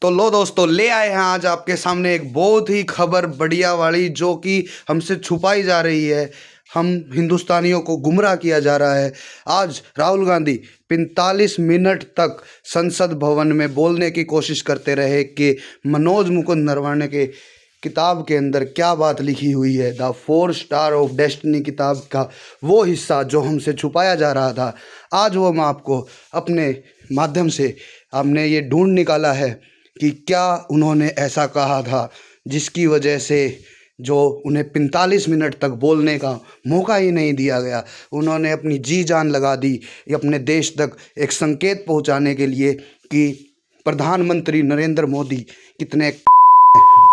तो लो दोस्तों, ले आए हैं आज आपके सामने एक बहुत ही खबर बढ़िया वाली, जो कि हमसे छुपाई जा रही है। हम हिंदुस्तानियों को गुमराह किया जा रहा है। आज राहुल गांधी 45 मिनट तक संसद भवन में बोलने की कोशिश करते रहे कि मनोज मुकुंद नरवणे के किताब के अंदर क्या बात लिखी हुई है, द 4 स्टार ऑफ डेस्टिनी किताब का वो हिस्सा जो हमसे छुपाया जा रहा था। आज वो हम आपको अपने माध्यम से हमने ये ढूंढ निकाला है कि क्या उन्होंने ऐसा कहा था जिसकी वजह से जो उन्हें 45 मिनट तक बोलने का मौका ही नहीं दिया गया। उन्होंने अपनी जी जान लगा दी अपने देश तक एक संकेत पहुंचाने के लिए कि प्रधानमंत्री नरेंद्र मोदी कितने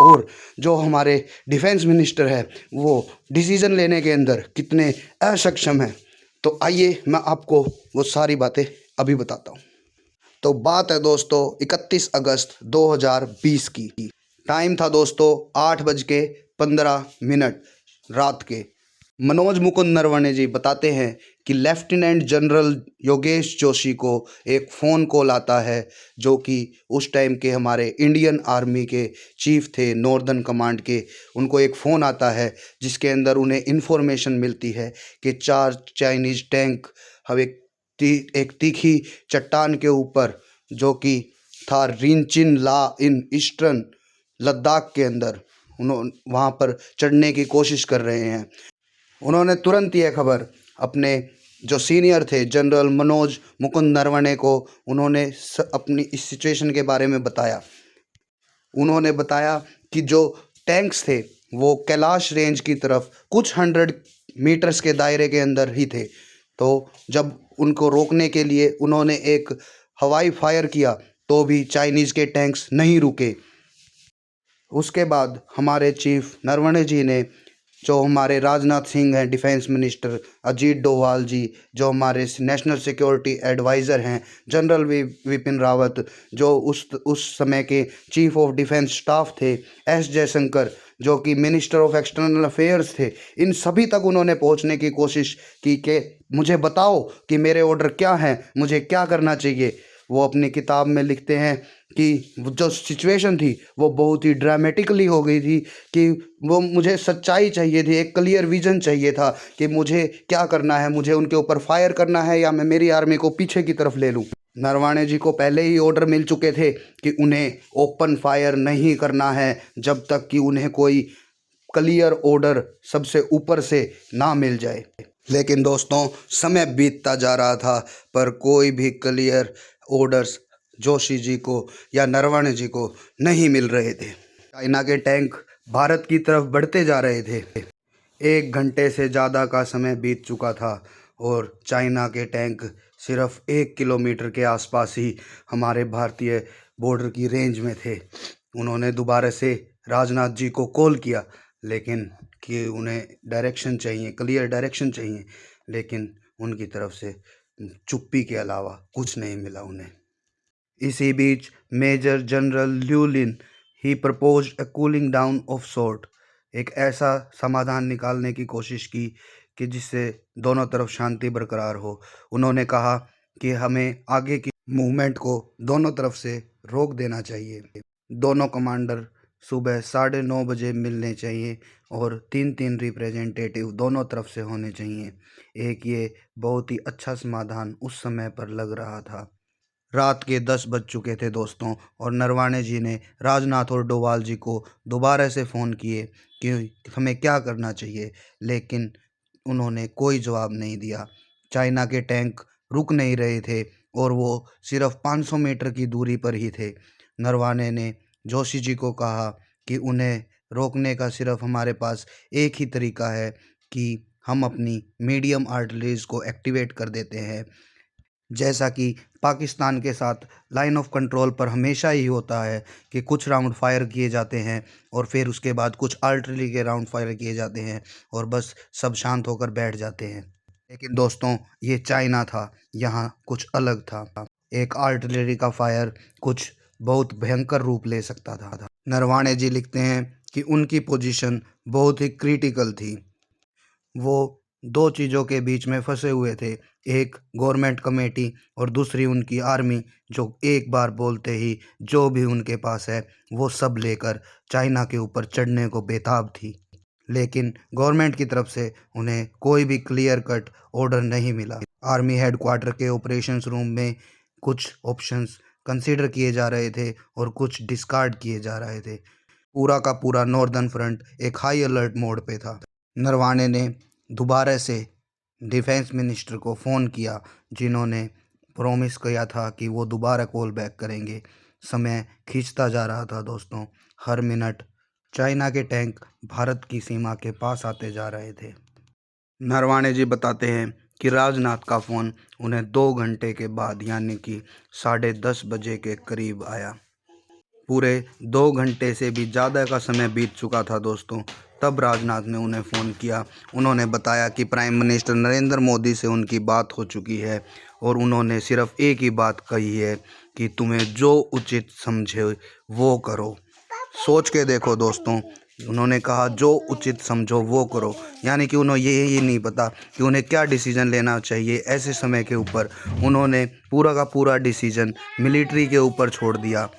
और जो हमारे डिफेंस मिनिस्टर है वो डिसीजन लेने के अंदर कितने असक्षम हैं। तो आइए मैं आपको वो सारी बातें अभी बताता हूँ। तो बात है दोस्तों 31 अगस्त 2020 की। टाइम था दोस्तों 8:15 रात के। मनोज मुकुंद नरवणे जी बताते हैं कि लेफ्टिनेंट जनरल योगेश जोशी को एक फ़ोन कॉल आता है, जो कि उस टाइम के हमारे इंडियन आर्मी के चीफ थे, नॉर्दर्न कमांड के। उनको एक फ़ोन आता है जिसके अंदर उन्हें इन्फॉर्मेशन मिलती है कि 4 चाइनीज़ टैंक हम एक तीखी चट्टान के ऊपर, जो कि था रिंचिन ला इन ईस्टर्न लद्दाख के अंदर, उन्होंने वहाँ पर चढ़ने की कोशिश कर रहे हैं। उन्होंने तुरंत यह खबर अपने जो सीनियर थे जनरल मनोज मुकुंद नरवणे को उन्होंने अपनी इस सिचुएशन के बारे में बताया। उन्होंने बताया कि जो टैंक्स थे वो कैलाश रेंज की तरफ कुछ 100 मीटर्स के दायरे के अंदर ही थे। तो जब उनको रोकने के लिए उन्होंने एक हवाई फायर किया तो भी चाइनीज़ के टैंक्स नहीं रुके। उसके बाद हमारे चीफ नरवणे जी ने, जो हमारे राजनाथ सिंह हैं डिफेंस मिनिस्टर, अजीत डोभाल जी जो हमारे नेशनल सिक्योरिटी एडवाइज़र हैं, जनरल विपिन रावत जो उस समय के चीफ ऑफ डिफेंस स्टाफ थे, एस जयशंकर जो कि मिनिस्टर ऑफ एक्सटर्नल अफेयर्स थे, इन सभी तक उन्होंने पहुंचने की कोशिश की कि मुझे बताओ कि मेरे ऑर्डर क्या हैं, मुझे क्या करना चाहिए। वो अपनी किताब में लिखते हैं कि जो सिचुएशन थी वो बहुत ही ड्रामेटिकली हो गई थी, कि वो मुझे सच्चाई चाहिए थी, एक क्लियर विजन चाहिए था कि मुझे क्या करना है, मुझे उनके ऊपर फायर करना है या मैं मेरी आर्मी को पीछे की तरफ ले लूँ। नरवणे जी को पहले ही ऑर्डर मिल चुके थे कि उन्हें ओपन फायर नहीं करना है जब तक कि उन्हें कोई क्लियर ऑर्डर सबसे ऊपर से ना मिल जाए। लेकिन दोस्तों समय बीतता जा रहा था पर कोई भी क्लियर ऑर्डर्स जोशी जी को या नरवणे जी को नहीं मिल रहे थे। चाइना के टैंक भारत की तरफ बढ़ते जा रहे थे। 1 घंटे से ज़्यादा का समय बीत चुका था और चाइना के टैंक सिर्फ 1 किलोमीटर के आसपास ही हमारे भारतीय बॉर्डर की रेंज में थे। उन्होंने दोबारा से राजनाथ जी को कॉल किया, लेकिन कि उन्हें डायरेक्शन चाहिए, क्लियर डायरेक्शन चाहिए, लेकिन उनकी तरफ से चुप्पी के अलावा कुछ नहीं मिला उन्हें। इसी बीच major general Llewellyn he proposed a cooling down of sort, एक ऐसा समाधान निकालने की कोशिश की कि जिससे दोनों तरफ शांति बरकरार हो। उन्होंने कहा कि हमें आगे की मूवमेंट को दोनों तरफ से रोक देना चाहिए। दोनों कमांडर सुबह 9:30 बजे मिलने चाहिए और 3-3 रिप्रेजेंटेटिव दोनों तरफ से होने चाहिए। एक ये बहुत ही अच्छा समाधान उस समय पर लग रहा था। रात के 10 बज चुके थे दोस्तों, और नरवणे जी ने राजनाथ और डोभाल जी को दोबारा से फ़ोन किए कि हमें क्या करना चाहिए, लेकिन उन्होंने कोई जवाब नहीं दिया। चाइना के टैंक रुक नहीं रहे थे और वो सिर्फ 500 मीटर की दूरी पर ही थे। नरवणे ने जोशी जी को कहा कि उन्हें रोकने का सिर्फ हमारे पास एक ही तरीका है कि हम अपनी मीडियम आर्टिलरीज को एक्टिवेट कर देते हैं, जैसा कि पाकिस्तान के साथ लाइन ऑफ कंट्रोल पर हमेशा ही होता है कि कुछ राउंड फायर किए जाते हैं और फिर उसके बाद कुछ आर्टिलरी के राउंड फायर किए जाते हैं और बस सब शांत होकर बैठ जाते हैं। लेकिन दोस्तों ये चाइना था, यहाँ कुछ अलग था। एक आर्टिलरी का फायर कुछ बहुत भयंकर रूप ले सकता था। नरवणे जी लिखते हैं कि उनकी पोजीशन बहुत ही क्रिटिकल थी। वो दो चीज़ों के बीच में फंसे हुए थे। एक गवर्नमेंट कमेटी और दूसरी उनकी आर्मी, जो एक बार बोलते ही जो भी उनके पास है वो सब लेकर चाइना के ऊपर चढ़ने को बेताब थी। लेकिन गवर्नमेंट की तरफ से उन्हें कोई भी क्लियर कट ऑर्डर नहीं मिला। आर्मी हेडक्वार्टर के ऑपरेशंस रूम में कुछ ऑप्शंस कंसीडर किए जा रहे थे और कुछ डिस्कार्ड किए जा रहे थे। पूरा का पूरा नॉर्दर्न फ्रंट एक हाई अलर्ट मोड पे था। नरवाने ने दोबारा से डिफेंस मिनिस्टर को फ़ोन किया, जिन्होंने प्रॉमिस किया था कि वो दोबारा कॉल बैक करेंगे। समय खींचता जा रहा था दोस्तों। हर मिनट चाइना के टैंक भारत की सीमा के पास आते जा रहे थे। नरवाने जी बताते हैं कि राजनाथ का फ़ोन उन्हें 2 घंटे के बाद यानी कि 10:30 बजे के करीब आया। पूरे 2 घंटे से भी ज़्यादा का समय बीत चुका था दोस्तों। तब राजनाथ ने उन्हें फ़ोन किया। उन्होंने बताया कि प्राइम मिनिस्टर नरेंद्र मोदी से उनकी बात हो चुकी है और उन्होंने सिर्फ एक ही बात कही है कि तुम्हें जो उचित समझे वो करो। सोच के देखो दोस्तों, उन्होंने कहा जो उचित समझो वो करो, यानी कि उन्हें ये नहीं पता कि उन्हें क्या डिसीजन लेना चाहिए। ऐसे समय के ऊपर उन्होंने पूरा का पूरा डिसीजन मिलिट्री के ऊपर छोड़ दिया।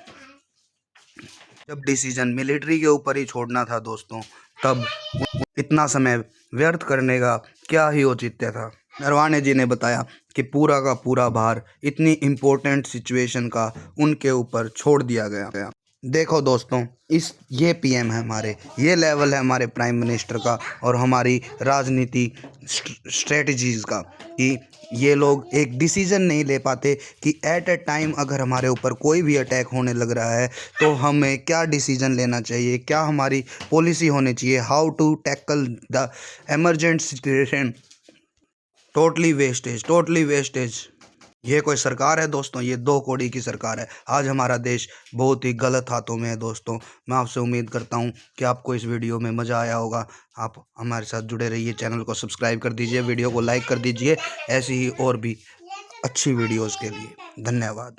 जब डिसीजन मिलिट्री के ऊपर ही छोड़ना था दोस्तों, तब इतना समय व्यर्थ करने का क्या ही औचित्य था। नरवाने जी ने बताया कि पूरा का पूरा भार इतनी इम्पोर्टेंट सिचुएशन का उनके ऊपर छोड़ दिया गया। देखो दोस्तों, ये पीएम है हमारे, ये लेवल है हमारे प्राइम मिनिस्टर का और हमारी राजनीति स्ट्रेटजीज़ का, कि ये लोग एक डिसीज़न नहीं ले पाते कि एट ए टाइम अगर हमारे ऊपर कोई भी अटैक होने लग रहा है तो हमें क्या डिसीज़न लेना चाहिए, क्या हमारी पॉलिसी होनी चाहिए, how to tackle the emergent situation. Totally wastage. ये कोई सरकार है दोस्तों? ये 2 कौड़ी की सरकार है। आज हमारा देश बहुत ही गलत हाथों में है दोस्तों। मैं आपसे उम्मीद करता हूँ कि आपको इस वीडियो में मज़ा आया होगा। आप हमारे साथ जुड़े रहिए, चैनल को सब्सक्राइब कर दीजिए, वीडियो को लाइक कर दीजिए, ऐसी ही और भी अच्छी वीडियोज़ के लिए। धन्यवाद।